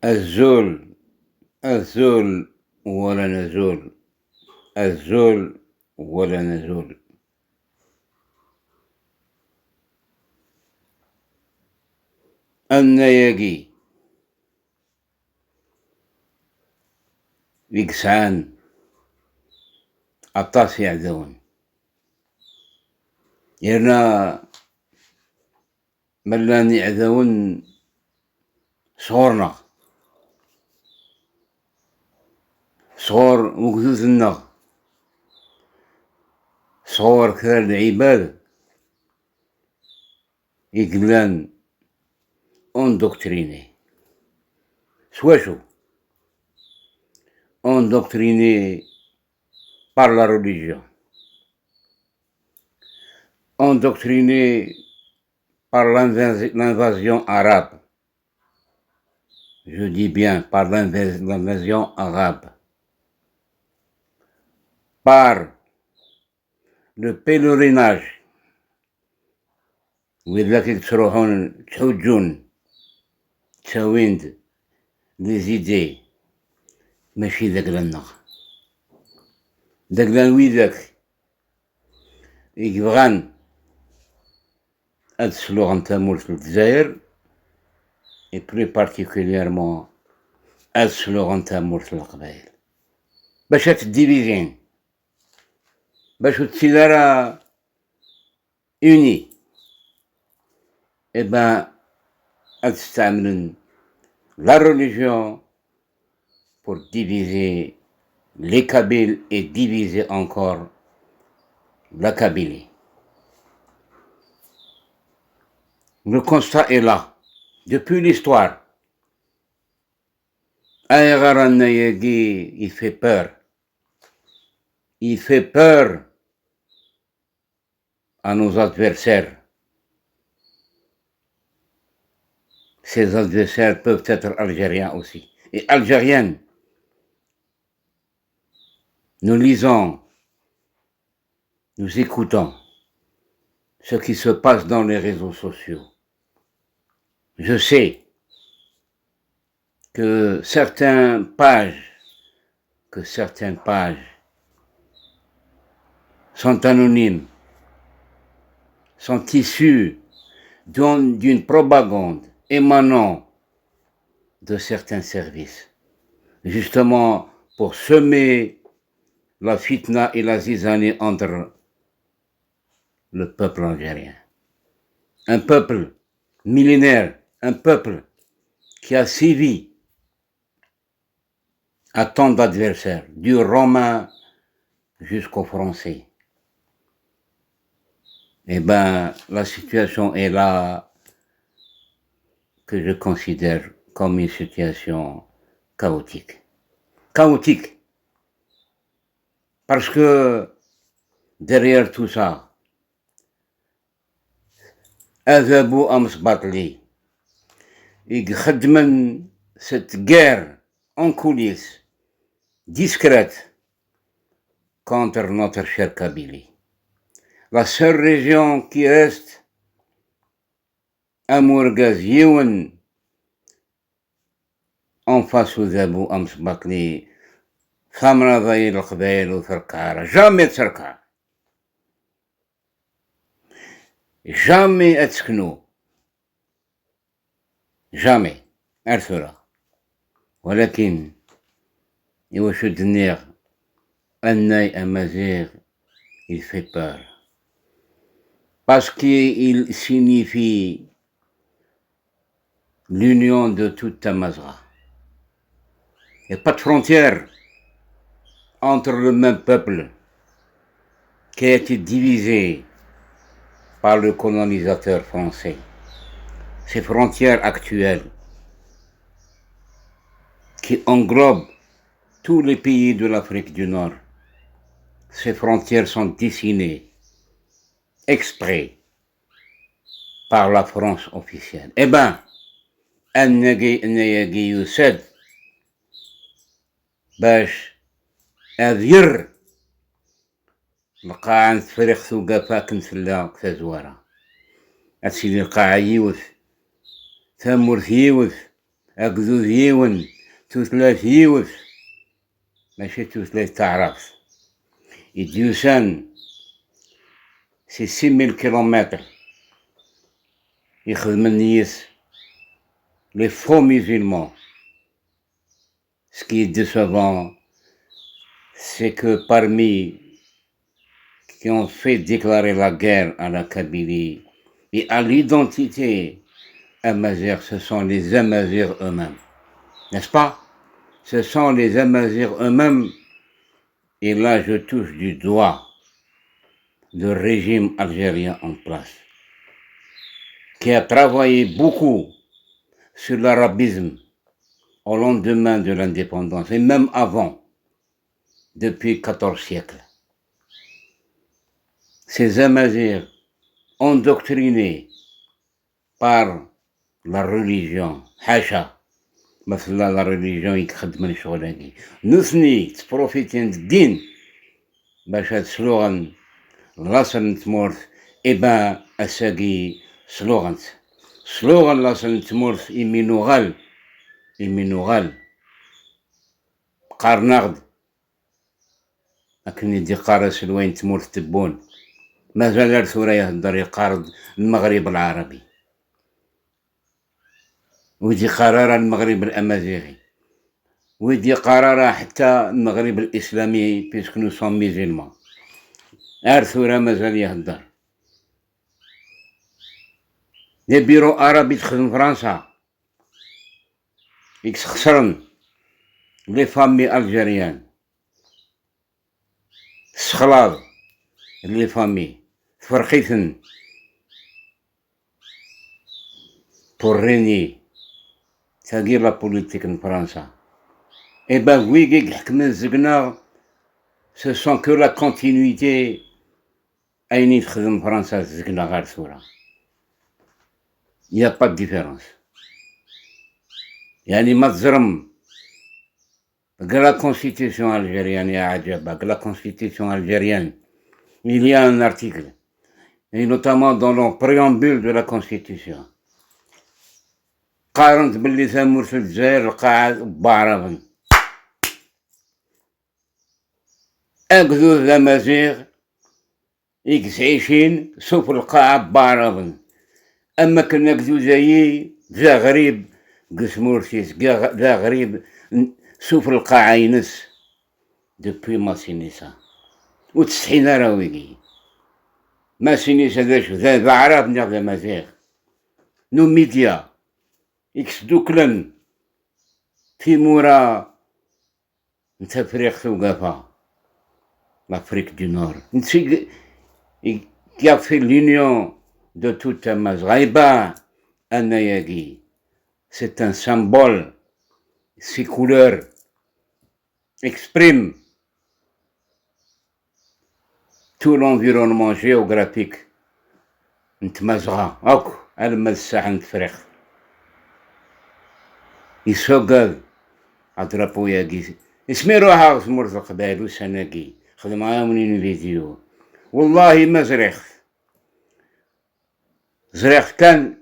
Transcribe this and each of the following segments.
الزول الزول ولا نزول، الزول ولا نزول. النياجي يقسعان عطاس يعذون يرنا ملان يعذون صغورنا صغور وقذوذنا صغور كذا العباد يقلان endoctriné. Soit endoctriné par la religion, endoctriné par l'invasion arabe. Je dis bien par l'invasion arabe, par le pèlerinage. وذاك تروحون تحجون تساويند لي زيدي ماشي داك لنا داك ويداك يبغان هاد السلوغان تاع مولت الجزائر اي بلو بارتيكوليرمون هاد السلوغان تاع مولت القبائل باش تديفيزين باش تسير راه اوني et ben تستعملن la religion pour diviser les Kabyles et diviser encore la Kabylie. Le constat est là, depuis l'histoire. Aïrar al-Nayagi, il fait peur. Il fait peur à nos adversaires. Ces adversaires peuvent être algériens aussi, et algériennes. Nous lisons, nous écoutons ce qui se passe dans les réseaux sociaux. Je sais que certaines pages sont anonymes, sont issues d'une propagande émanant de certains services, justement pour semer la fitna et la zizanie entre le peuple algérien. Un peuple millénaire, un peuple qui a sévi à tant d'adversaires, du romain jusqu'au français. Eh ben, la situation est là que je considère comme une situation chaotique. Chaotique. Parce que derrière tout ça, Azabou Amsbatli, il cette guerre en coulisses, discrète, contre notre chère Kabylie. La seule région qui reste Amourgaz Yewen en face aux Zabou Amsbatli, Khamra Vaïl Khbaïl ou Sarkar, jamais de Sarkar. Jamais Etsknou. Jamais. Elle sera. ولكن يوشد النير الناي أمازيغ il fait peur. Parce qu'il signifie l'union de toute Tamazra. Il n'y a pas de frontière entre le même peuple qui a été divisé par le colonisateur français. Ces frontières actuelles qui englobent tous les pays de l'Afrique du Nord, ces frontières sont dessinées exprès par la France officielle. Eh ben, النياجي يسد باش أذير القاعة نتفريق ثوقافا كنفلا كتزوارا. أتسيدي القاعة يوث ثمورث يوث أقدو ذيون توثلاث يوث ماشي توثلاث تعرف يديوسان سي 6000 كيلومتر يخدم النيس les faux musulmans. Ce qui est décevant, c'est que parmi qui ont fait déclarer la guerre à la Kabylie et à l'identité amazigh, ce sont les Amazirs eux-mêmes. N'est-ce pas? Ce sont les Amazirs eux-mêmes, et là je touche du doigt le régime algérien en place, qui a travaillé beaucoup sur l'arabisme au lendemain de l'indépendance, et même avant, depuis 14 siècles. Ces Amazirs endoctrinés par la religion, Hacha, مثلا la religion يخدم الشغلاني نثني تبروفيتين الدين باش هاد سلوغان لاصل نتمورث إبا أساقي سلوغان لاصل نتمورث إمي قارناغد لكن يدي قارس الوين تمورث تبون مازال الثورة يهدر يقارض المغرب العربي ويدي قرارة المغرب الأمازيغي ويدي قرارة حتى المغرب الإسلامي بيسك نو سون ميزيلمان الثورة مازال يهدر دي بيرو عربي تخدم فرنسا إكس خسرن لي فامي ألجيريان سخلاض لي فامي تفرقيثن pour régner تاقي لا بوليتيك من فرنسا إبا ويكي حكم الزقنا سو سون كو لا كونتينيتي أيني تخدم فرنسا الزقنا غير ثورة يا با ديفيرونس يعني ما تزرم لا كونستيتيسيون الجيريان يا عجبك لا كونستيتيسيون الجيريان il y a un article et notamment dans le préambule de la constitution قارنت باللي ثمور في الجزائر القاعة بعرفن أقذو الأمازيغ إكس عيشين سوف القاعة بعرفن أما كنا قذو زيي ذا غريب قسمورتيس ذا غريب سوف القاعة ينس دبي ما سينيسا وتستحينا راويكي ما سينيسا ذا عرفنا ذا مازيغ نو ميديا إكس دوكلن في مورا نتفريق ثوقافا l'Afrique du Nord. Qui a fait l'union de toute Mazraïba, Anayagi. C'est un symbole. Ses couleurs expriment tout l'environnement géographique. Ntmazra, ok, al-Mazsa Ntfrikh. يسوقل عطرابو ياقي اسمي روحها في مرزق بالو سناقي خدم معاهم فيديو والله ما زريخ كان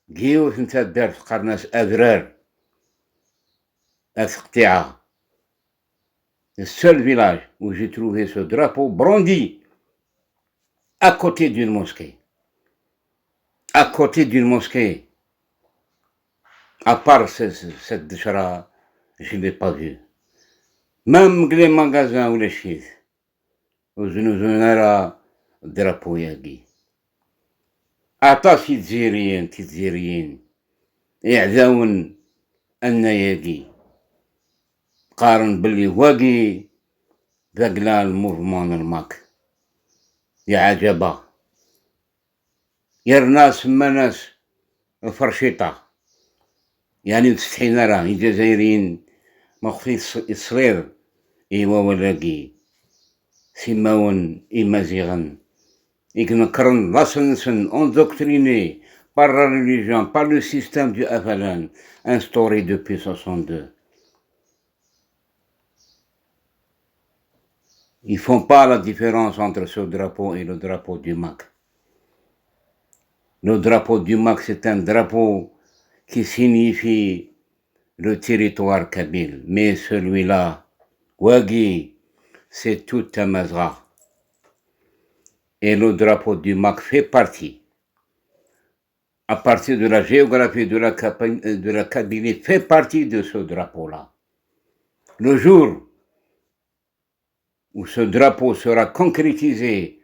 جيوث نتا دار في قرناس أذرار أثقطيعة السول فيلاج où j'ai trouvé ce drapeau brandi à côté d'une mosquée à part cette déchara je ne l'ai pas vu même les magasins ou les chiffres où je nous en drapeau ياقي عطاش تيزيريين يعذاون أن ياقي قارن باللي واقي ذاقلا الموفمون الماك يا عجبا يرناس مناس فرشيطة يعني تستحينا راه الجزائريين مخفي الصغير إيوا ولاقي سيماون إمازيغن إكنكرن لاسنسن endoctrinés par la religion, par le système du FLN instauré depuis 62. Ils font pas la différence entre ce drapeau et le drapeau du MAC. Le drapeau du MAC, c'est un drapeau qui signifie le territoire kabyle. Mais celui-là, Ouagui, c'est toute Tamazra. Et le drapeau du MAC fait partie. À partir de la géographie de la Kabylie, fait partie de ce drapeau-là. Le jour où ce drapeau sera concrétisé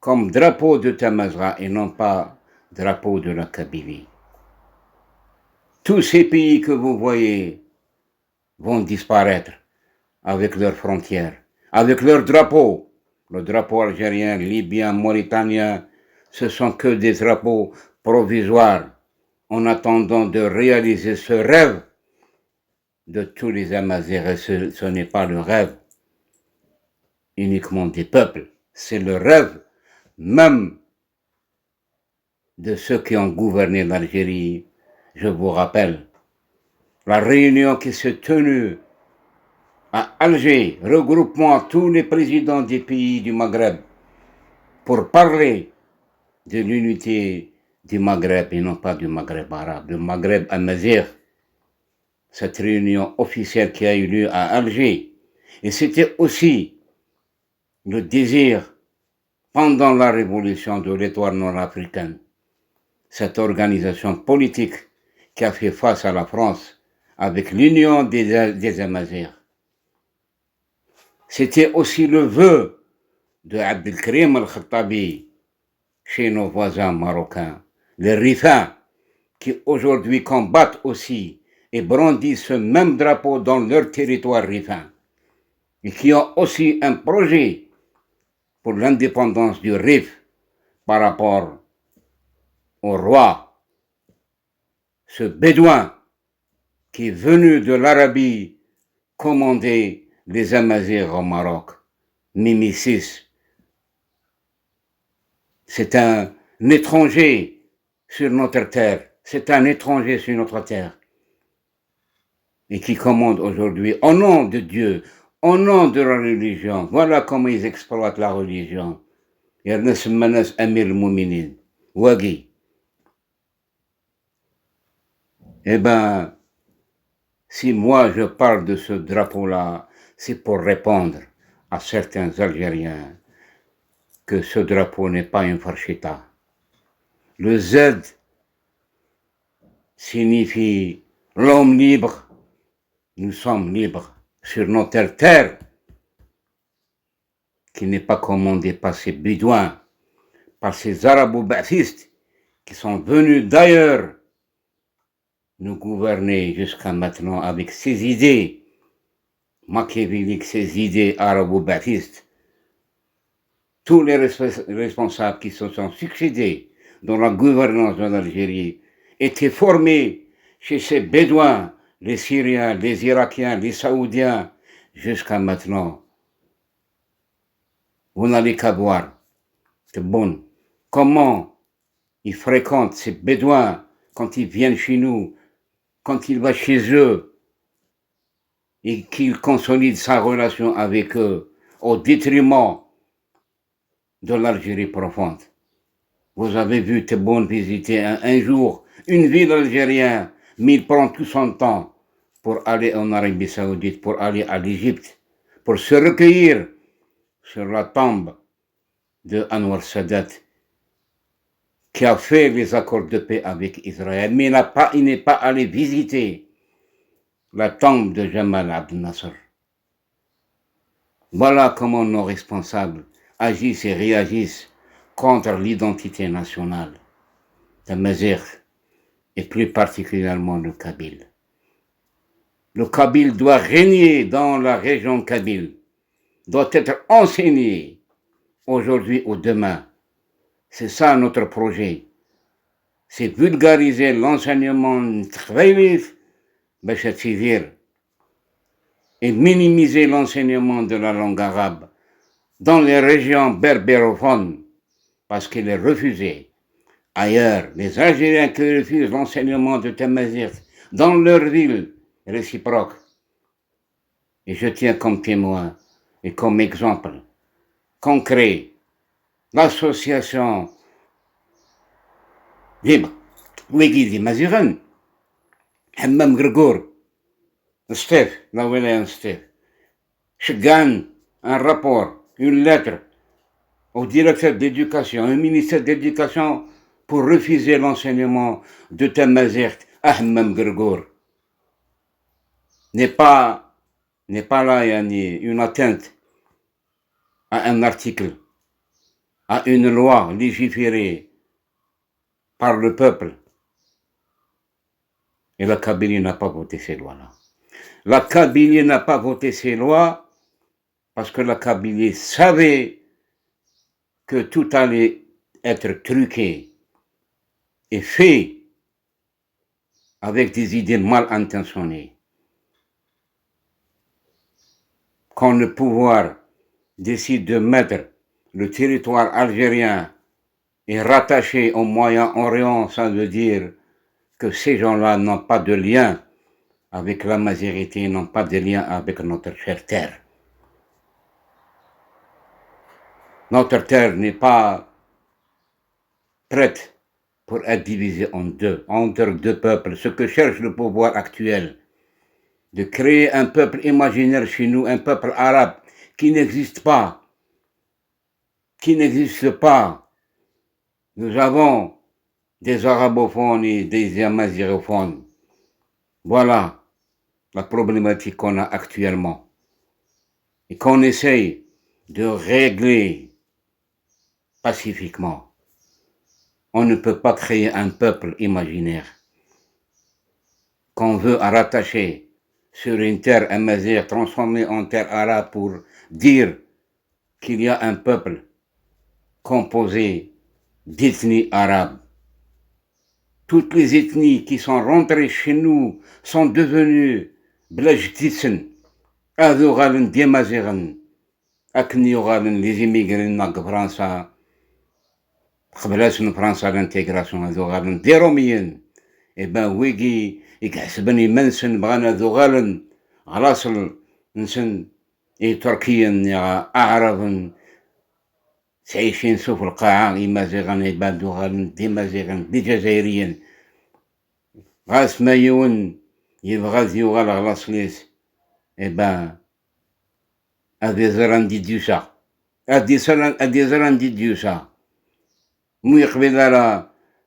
comme drapeau de Tamazra et non pas drapeau de la Kabylie, tous ces pays que vous voyez vont disparaître avec leurs frontières, avec leurs drapeaux. Le drapeau algérien, libyen, mauritanien, ce sont que des drapeaux provisoires en attendant de réaliser ce rêve de tous les Amazirs. Ce n'est pas le rêve uniquement des peuples, c'est le rêve même de ceux qui ont gouverné l'Algérie. Je vous rappelle la réunion qui s'est tenue à Alger, regroupant tous les présidents des pays du Maghreb pour parler de l'unité du Maghreb et non pas du Maghreb arabe, du Maghreb amazigh. Cette réunion officielle qui a eu lieu à Alger. Et c'était aussi le désir pendant la révolution de l'étoile nord-africaine, cette organisation politique qui a fait face à la France avec l'union des Amazirs. C'était aussi le vœu de Abdelkrim al-Khattabi chez nos voisins marocains, les Rifins, qui aujourd'hui combattent aussi et brandissent ce même drapeau dans leur territoire rifin, et qui ont aussi un projet pour l'indépendance du Rif par rapport au roi, ce bédouin qui est venu de l'Arabie commander les Amazirs au Maroc, Mimi VI. C'est un étranger sur notre terre, c'est un étranger sur notre terre, et qui commande aujourd'hui au nom de Dieu, au nom de la religion. Voilà comment ils exploitent la religion. Ernest Manas Amir Mouminin, Ouagui. Eh ben, si moi je parle de ce drapeau-là, c'est pour répondre à certains Algériens que ce drapeau n'est pas une farchita. Le Z signifie l'homme libre. Nous sommes libres sur notre terre qui n'est pas commandée par ces bédouins, par ces arabo-baptistes qui sont venus d'ailleurs nous gouverner jusqu'à maintenant avec ces idées machiavéliques, ces idées arabo-baptistes. Tous les responsables qui se sont succédés dans la gouvernance de l'Algérie étaient formés chez ces bédouins, les Syriens, les Irakiens, les Saoudiens, jusqu'à maintenant. Vous n'allez qu'à voir, c'est bon, comment ils fréquentent ces bédouins quand ils viennent chez nous, quand il va chez eux et qu'il consolide sa relation avec eux au détriment de l'Algérie profonde. Vous avez vu Tebboune visiter un jour une ville algérienne, mais il prend tout son temps pour aller en Arabie Saoudite, pour aller à l'Égypte, pour se recueillir sur la tombe de Anwar Sadat, qui a fait les accords de paix avec Israël, mais il n'est pas allé visiter la tombe de Jamal Abdel Nasser. Voilà comment nos responsables agissent et réagissent contre l'identité nationale de Mazir et plus particulièrement le Kabyle. Le Kabyle doit régner dans la région Kabyle, doit être enseigné aujourd'hui ou demain. C'est ça notre projet. C'est vulgariser l'enseignement tchvélif, et minimiser l'enseignement de la langue arabe dans les régions berbérophones parce qu'il est refusé. Ailleurs, les Algériens qui refusent l'enseignement de Tamazight dans leur ville réciproque. Et je tiens comme témoin et comme exemple concret l'association libre Ouagui Maziran, Hammam Gregour, Steve, l'envoyer Steve. Je gagne un rapport, une lettre au directeur d'éducation, au ministère d'éducation pour refuser l'enseignement de Tamazert Ahmam Gregour. N'est pas là yani, une atteinte à un article, à une loi légiférée par le peuple. Et la Kabylie n'a pas voté ces lois-là. La Kabylie n'a pas voté ces lois parce que la Kabylie savait que tout allait être truqué et fait avec des idées mal intentionnées. Quand le pouvoir décide de mettre le territoire algérien et rattaché au Moyen-Orient, ça veut dire que ces gens-là n'ont pas de lien avec la majorité, n'ont pas de lien avec notre chère terre. Notre terre n'est pas prête pour être divisée en deux, entre deux peuples. Ce que cherche le pouvoir actuel, de créer un peuple imaginaire chez nous, un peuple arabe qui n'existe pas, Nous avons des arabophones et des amazigophones. Voilà la problématique qu'on a actuellement et qu'on essaye de régler pacifiquement. On ne peut pas créer un peuple imaginaire qu'on veut rattacher sur une terre amazigh transformée en terre arabe pour dire qu'il y a un peuple composé d'ethnies arabes. Toutes les ethnies qui sont rentrées chez nous sont devenues blajtitsen, adougalen diamaziren, akniogalen les immigrés de France, قبلات فرنسا l'intégration adougalen ديروميين. Et ben ويجي يكحسبني منسن بغانا ذوغالن غلاصل نسن اي تركيا اعرب تعيشين سوف القاعة إمازيغان عباد غالن دي مازيغان دي جزائريين غاس ما يون يبغى ذيوغال غلاصليس اي ben à des heures dit ça à des heures dit ça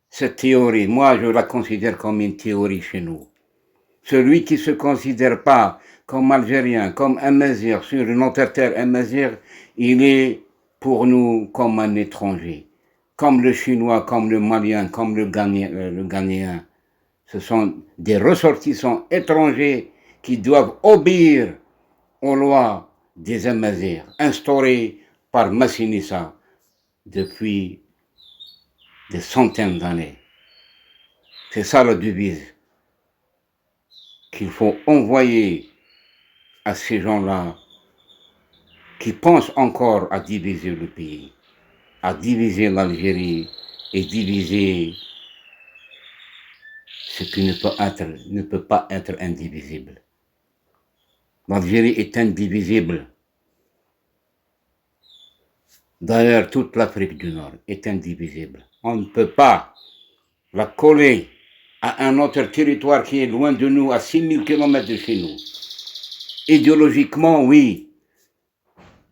cette théorie, moi je la considère comme une théorie chez nous. Celui qui se considère pas comme algérien, comme amazigh sur notre terre amazigh, il est pour nous comme un étranger, comme le chinois, comme le malien, comme le ghanéen. Ce sont des ressortissants étrangers qui doivent obéir aux lois des amazighs instaurées par Massinissa depuis des centaines d'années. C'est ça la devise qu'il faut envoyer à ces gens-là qui pensent encore à diviser le pays, à diviser l'Algérie et diviser ce qui ne peut pas être indivisible. L'Algérie est indivisible. D'ailleurs, toute l'Afrique du Nord est indivisible. On ne peut pas la coller à un autre territoire qui est loin de nous, à 6000 km de chez nous. Idéologiquement, oui,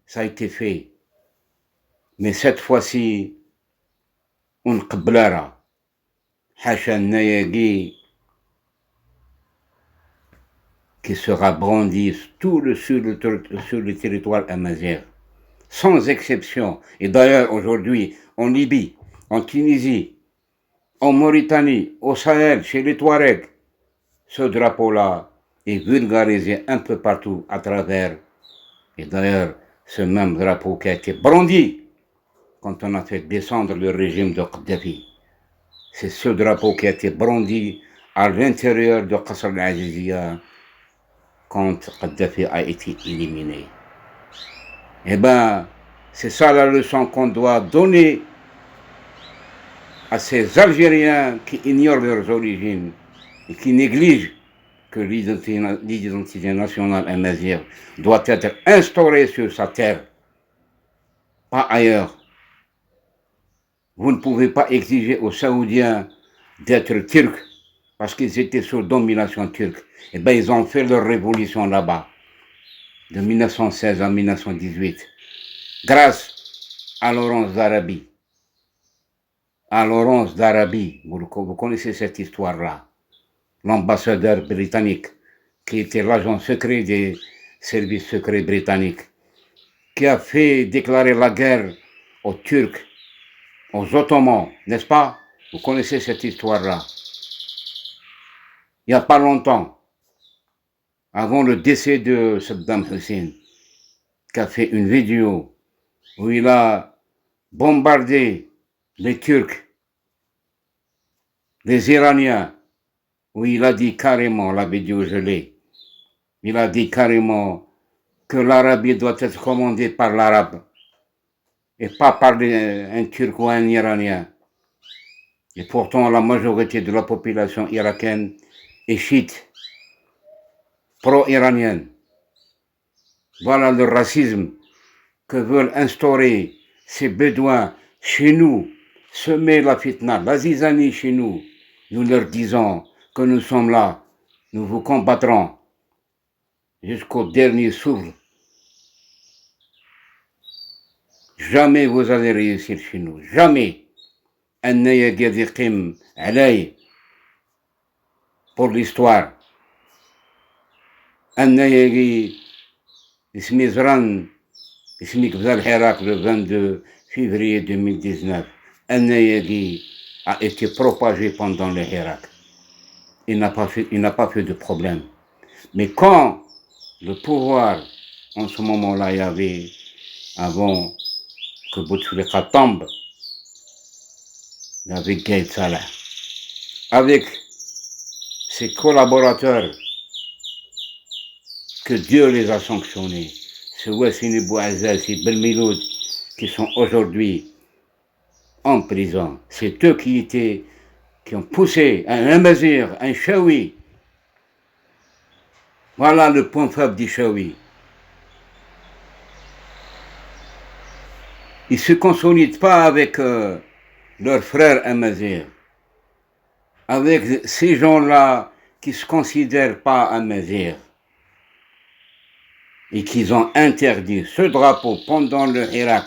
ça a été fait. Mais cette fois-ci, on qblera. Hachan Nayagi, qui sera brandi sur le territoire amazigh, sans exception. Et d'ailleurs, aujourd'hui, en Libye, en Tunisie, en Mauritanie, au Sahel, chez les Touaregs, ce drapeau-là est vulgarisé un peu partout à travers. Et d'ailleurs, ce même drapeau qui a été brandi quand on a fait descendre le régime de Kadhafi, c'est ce drapeau qui a été brandi à l'intérieur de Qasr al-Azizia quand Kadhafi a été éliminé. Eh bien, c'est ça la leçon qu'on doit donner à ces Algériens qui ignorent leurs origines et qui négligent que l'identité nationale amazigh doit être instaurée sur sa terre, pas ailleurs. Vous ne pouvez pas exiger aux Saoudiens d'être turcs parce qu'ils étaient sous domination turque. Eh bien, ils ont fait leur révolution là-bas, de 1916 à 1918, grâce à Laurence d'Arabie. À Laurence d'Arabie, vous connaissez cette histoire-là, l'ambassadeur britannique, qui était l'agent secret des services secrets britanniques, qui a fait déclarer la guerre aux Turcs, aux Ottomans, n'est-ce pas? Vous connaissez cette histoire-là. Il n'y a pas longtemps, avant le décès de Saddam Hussein, qui a fait une vidéo où il a bombardé les Turcs, les Iraniens, où il a dit carrément, la vidéo je l'ai, il a dit carrément que l'Arabie doit être commandée par l'Arabe et pas par un Turc ou un Iranien. Et pourtant, la majorité de la population irakienne est chiite, pro-iranienne. Voilà le racisme que veulent instaurer ces Bédouins chez nous, semer la fitna, la zizanie chez nous. Nous leur disons que nous sommes là, nous vous combattrons jusqu'au dernier souffle. Jamais vous allez réussir chez nous, jamais. Pour l'histoire. اسمي في العراق le 22 février 2019. An-Nayagi a été propagé pendant le Irak. Il n'a pas fait de problème. Mais quand le pouvoir, en ce moment-là, il y avait, avant que Bouteflika tombe, il y avait Gaïd Salah, avec ses collaborateurs, que Dieu les a sanctionnés. Ce Wassini Bouazza, ces Belmiloud, qui sont aujourd'hui en prison. C'est eux qui ont poussé un Amazir, un Chaoui. Voilà le point faible du Chaoui. Ils ne se consolident pas avec leurs frères Amazir. Avec ces gens-là qui ne se considèrent pas Amazir. Et qu'ils ont interdit ce drapeau pendant le Irak.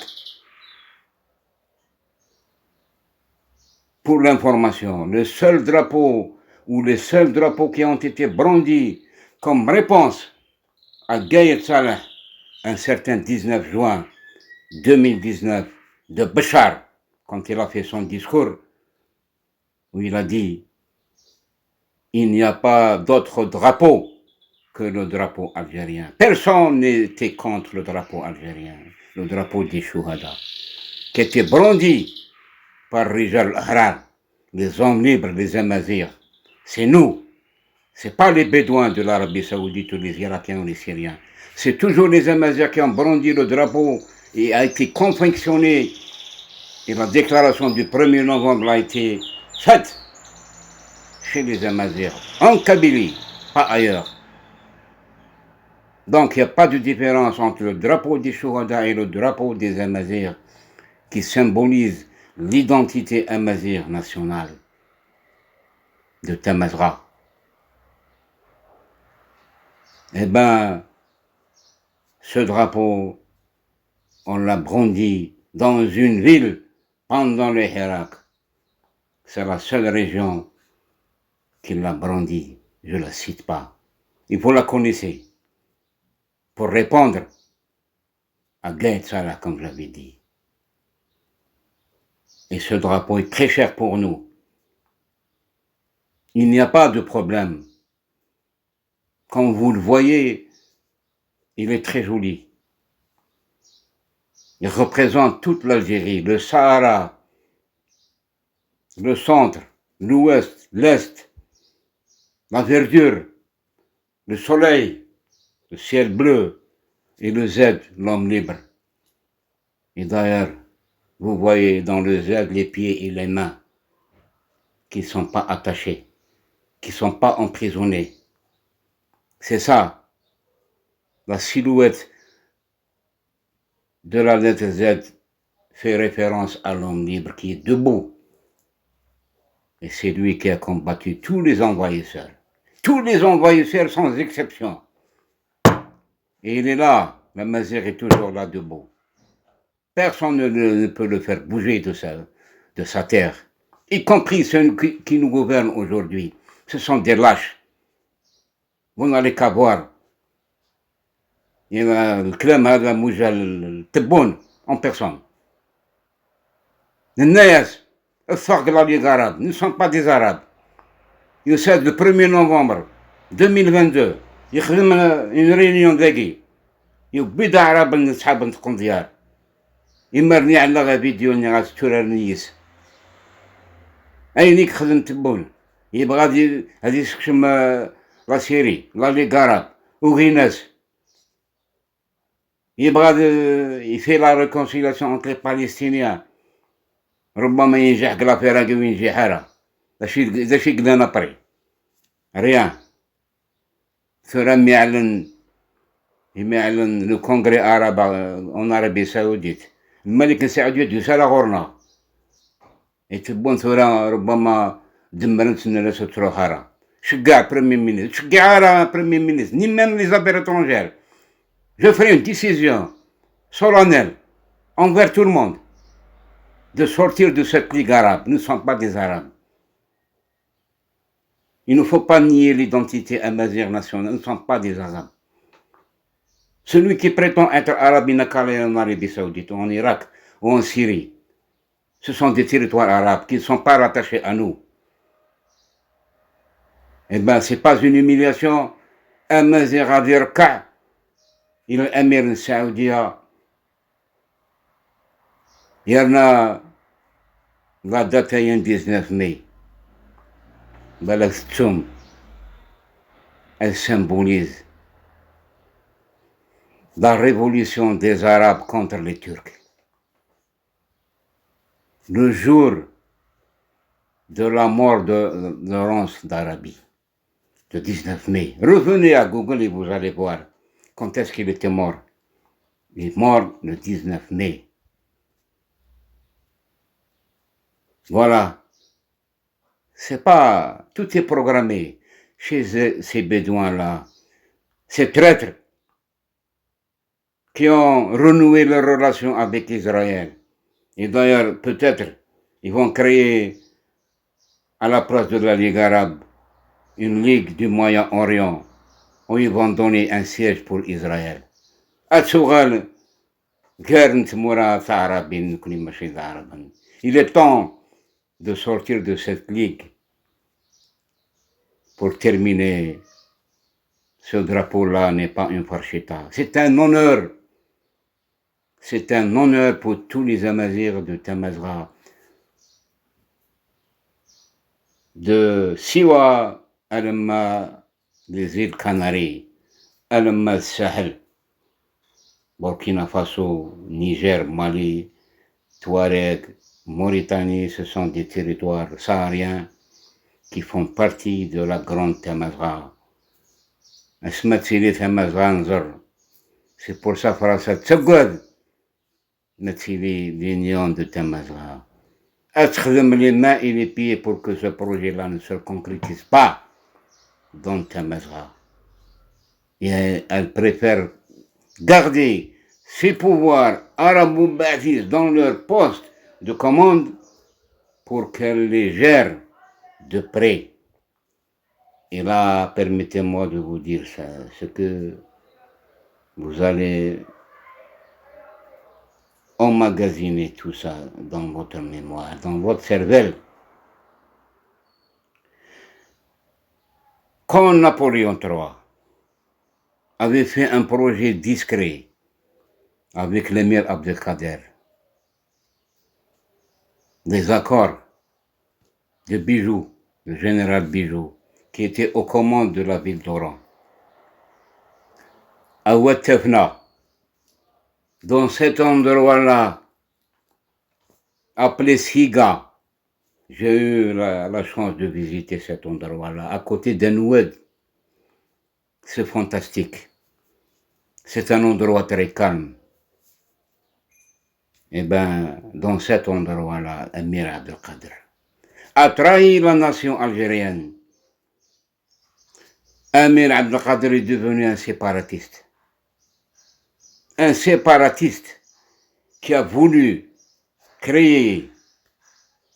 Pour l'information, le seul drapeau ou les seuls drapeaux qui ont été brandis comme réponse à Gaïd Salah, un certain 19 juin 2019, de Bachar, quand il a fait son discours, où il a dit « Il n'y a pas d'autre drapeau que le drapeau algérien. » Personne n'était contre le drapeau algérien, le drapeau des Chouhada, qui était brandi par Rijal Ahrar, les hommes libres, les Amazirs. C'est nous. Ce n'est pas les Bédouins de l'Arabie Saoudite ou les Irakiens ou les Syriens. C'est toujours les Amazirs qui ont brandi le drapeau et a été confectionné. Et la déclaration du 1er novembre a été faite chez les Amazirs, en Kabylie, pas ailleurs. Donc il n'y a pas de différence entre le drapeau des Chouhada et le drapeau des Amazirs, qui symbolise l'identité amazigh nationale de Tamazgha. Eh bien, ce drapeau, on l'a brandi dans une ville pendant le Irak. C'est la seule région qui l'a brandi. Je ne la cite pas. Il faut la connaître pour répondre à Gaïd Salah, comme j'avais dit. Et ce drapeau est très cher pour nous. Il n'y a pas de problème. Quand vous le voyez, il est très joli. Il représente toute l'Algérie, le Sahara, le centre, l'ouest, l'est, la verdure, le soleil, le ciel bleu et le Z, l'homme libre. Et d'ailleurs, vous voyez dans le Z les pieds et les mains qui ne sont pas attachés, qui ne sont pas emprisonnés. C'est ça, la silhouette de la lettre Z fait référence à l'homme libre qui est debout. Et c'est lui qui a combattu tous les envahisseurs. Tous les envahisseurs sans exception. Et il est là, la Mazir est toujours là debout. Personne ne peut le faire bouger de sa terre, y compris ceux qui nous gouvernent aujourd'hui. Ce sont des lâches. Vous n'allez qu'à voir. Il y a le clem هذا موجه التبون en personne. الناس الثقل les Arabes ne sont pas des Arabes. Ils savent le 1er novembre 2022 يخدم une réunion ذاكي يبدا عرب نصحاب نتقون ديار يمرني على غا فيديو اللي غاتورا نيس اينيك خدم تبون يبغى هادي يسكشم لا سيري لا لي غاراب وغيناس يبغى يفي لا ريكونسيلاسيون انتر البالستينيان ربما ينجح كلافيرا وينجح حارة داشي قدانا بري ريان ثورا يعلن لو كونغري عرب اون عربي سعوديت الملك السعودي دوسا لا غورنا يتبون ثورا ربما دمرت الناس تروح هارا شقع بريمي مينيس شقع هارا بريمي مينيس ني ميم لي زافير étrangères je ferai une décision solennelle envers tout le monde de sortir de cette ligue arabe. Nous ne sommes pas des Arabes. Il ne faut pas nier l'identité amazigh nationale. Nous ne sommes pas des Arabes. Celui qui prétend être arabe, il n'a qu'à aller en Arabie Saoudite, ou en Irak, ou en Syrie. Ce sont des territoires arabes qui ne sont pas rattachés à nous. Eh bien, ce n'est pas une humiliation. Amazigh Adirka, il est émir saoudien. Il y en a la date 19 mai. Balakstoum, elle symbolise la révolution des Arabes contre les Turcs. Le jour de la mort de Laurence d'Arabie, le 19 mai. Revenez à Google et vous allez voir quand est-ce qu'il était mort. Il est mort le 19 mai. Voilà. C'est pas... Tout est programmé chez ces bédouins-là. Ces traîtres qui ont renoué leurs relations avec Israël. Et d'ailleurs, peut-être, ils vont créer à la place de la Ligue arabe une Ligue du Moyen-Orient où ils vont donner un siège pour Israël. Il est temps de sortir de cette ligue pour terminer. Ce drapeau-là n'est pas une farchita. C'est un honneur. C'est un honneur pour tous les Amazirs de Tamazgha, de Siwa, Alamma, des îles Canaries, Alamma Sahel, Burkina Faso, Niger, Mali, Touareg, Mauritanie, ce sont des territoires sahariens qui font partie de la grande Tamazgha. C'est pour ça que l'union de Tamazgha. Les mains et les pieds pour que ce projet-là ne se concrétise pas dans Tamazgha. Et elle préfère garder ses pouvoirs arabo-baptistes dans leur poste de commande pour qu'elle les gère de près. Et là, permettez-moi de vous dire ça, ce que vous allez emmagasiner tout ça dans votre mémoire, dans votre cervelle. Quand Napoléon III avait fait un projet discret avec l'émir Abdelkader, des accords de Bijou, le général Bijou, qui était aux commandes de la ville d'Oran, à Ouattefna, dans cet endroit-là, appelé Siga. J'ai eu la chance de visiter cet endroit-là, à côté d'Enoued. C'est fantastique. C'est un endroit très calme. Eh bien, dans cet endroit-là, Amir Abdelkader a trahi la nation algérienne. Amir Abdelkader est devenu un séparatiste. Un séparatiste qui a voulu créer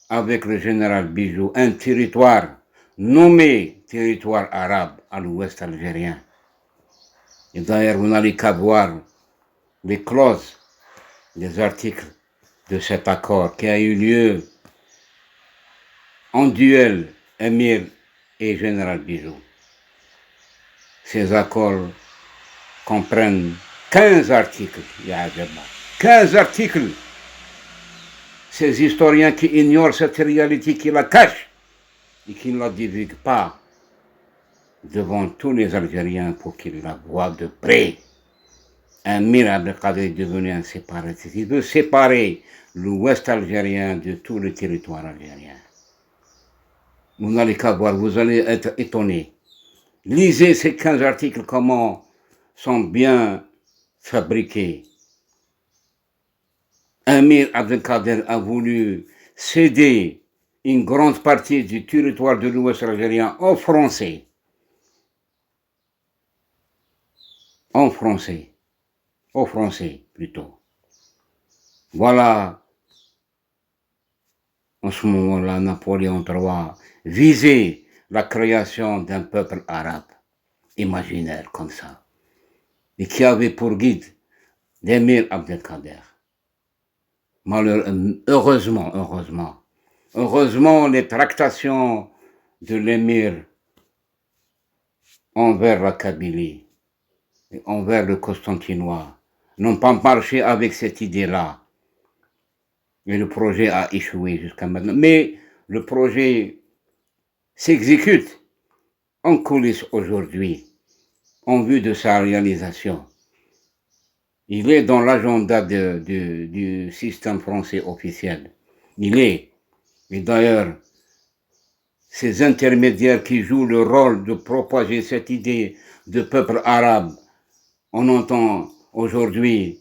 avec le général Bijou un territoire nommé territoire arabe à l'ouest algérien. Et d'ailleurs, vous n'allez qu'à voir les clauses, les articles de cet accord qui a eu lieu en duel Émir et général Bijou. Ces accords comprennent 15 articles, 15 articles. Ces historiens qui ignorent cette réalité, qui la cachent et qui ne la divulguent pas devant tous les Algériens pour qu'ils la voient de près. Amir Abdelkader est devenu un séparatiste. Il veut séparer l'ouest algérien de tout le territoire algérien. Vous n'allez qu'à voir, vous allez être étonnés. Lisez ces 15 articles, comment sont bien fabriqués. Amir Abdelkader a voulu céder une grande partie du territoire de l'ouest algérien aux Français. Aux Français plutôt. Voilà, en ce moment-là, Napoléon III visait la création d'un peuple arabe, imaginaire comme ça, et qui avait pour guide l'Émir Abdelkader. Heureusement, les tractations de l'émir envers la Kabylie et envers le Constantinois n'ont pas marché avec cette idée-là. Et le projet a échoué jusqu'à maintenant. Mais le projet s'exécute en coulisses aujourd'hui, en vue de sa réalisation. Il est dans l'agenda du système français officiel. Il est. Et d'ailleurs, ces intermédiaires qui jouent le rôle de propager cette idée de peuple arabe, on entend aujourd'hui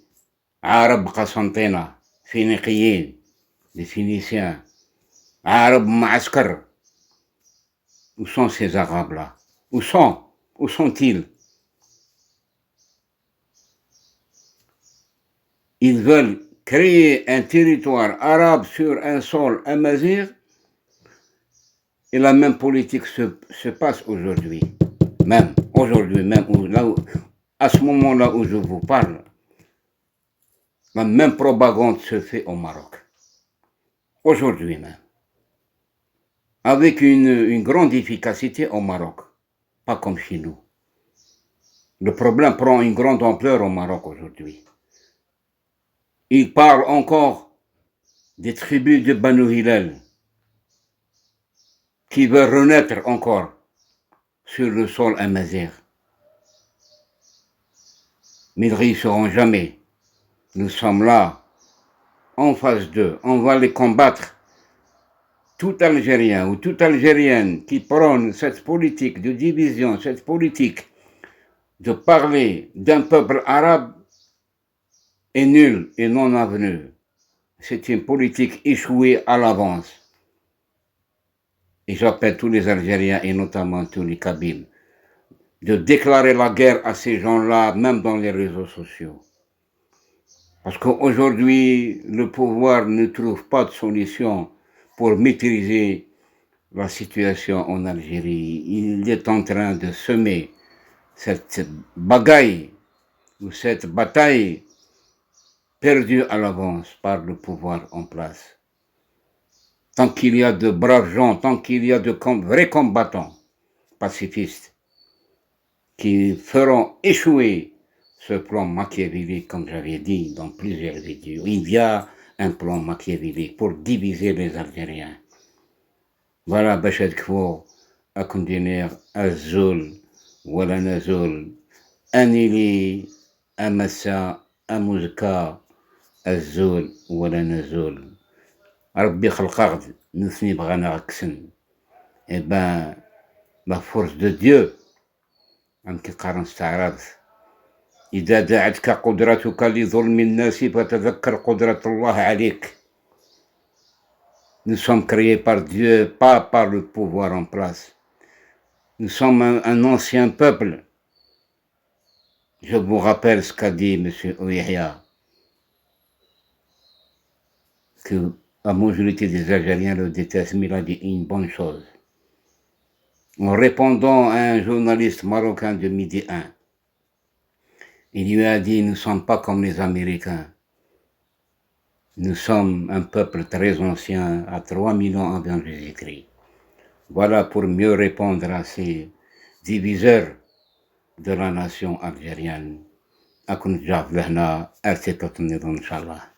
Arab Qassantena, Phéniqiyin, les Phéniciens, Arab Maaskar. Où sont ces Arabes-là? Où sont-ils? Ils veulent créer un territoire arabe sur un sol amazigh, et la même politique se passe aujourd'hui. Même à ce moment-là où je vous parle, la même propagande se fait au Maroc. Aujourd'hui même. Avec une grande efficacité au Maroc. Pas comme chez nous. Le problème prend une grande ampleur au Maroc aujourd'hui. Il parle encore des tribus de Banu Hillel qui veulent renaître encore sur le sol amazigh. Mais ils ne réussiront jamais. Nous sommes là, en face d'eux. On va les combattre. Tout Algérien ou toute Algérienne qui prône cette politique de division, cette politique de parler d'un peuple arabe est nul et non avenu. C'est une politique échouée à l'avance. Et j'appelle tous les Algériens et notamment tous les Kabyles de déclarer la guerre à ces gens-là, même dans les réseaux sociaux. Parce qu'aujourd'hui, le pouvoir ne trouve pas de solution pour maîtriser la situation en Algérie. Il est en train de semer cette bagaille ou cette bataille perdue à l'avance par le pouvoir en place. Tant qu'il y a de braves gens, tant qu'il y a de vrais combattants pacifistes qui feront échouer ce plan machiavélique, comme j'avais dit dans plusieurs vidéos. Il y a un plan machiavélique pour diviser les Algériens. Voilà, باش تكفوا أكون دينير الزول ولا نزول أنيلي أمسا أمزكا الزول ولا نزول ربي خلق غد نثني بغانا غكسن. Et ben, la force de Dieu أنك قارن استعراض إذا دعتك قدرتك لظلم الناس فتذكر قدرة الله عليك. Nous sommes créés par Dieu, pas par le pouvoir en place. Nous sommes un ancien peuple. Je vous rappelle ce qu'a dit M. Ouihia, que la majorité des Algériens le détestent, mais il a dit une bonne chose. En répondant à un journaliste marocain de Midi 1, il lui a dit, nous ne sommes pas comme les Américains. Nous sommes un peuple très ancien, à 3000 ans avant Jésus-Christ. Voilà pour mieux répondre à ces diviseurs de la nation algérienne. أكون جاف لهنا أرسلت إن شاء الله.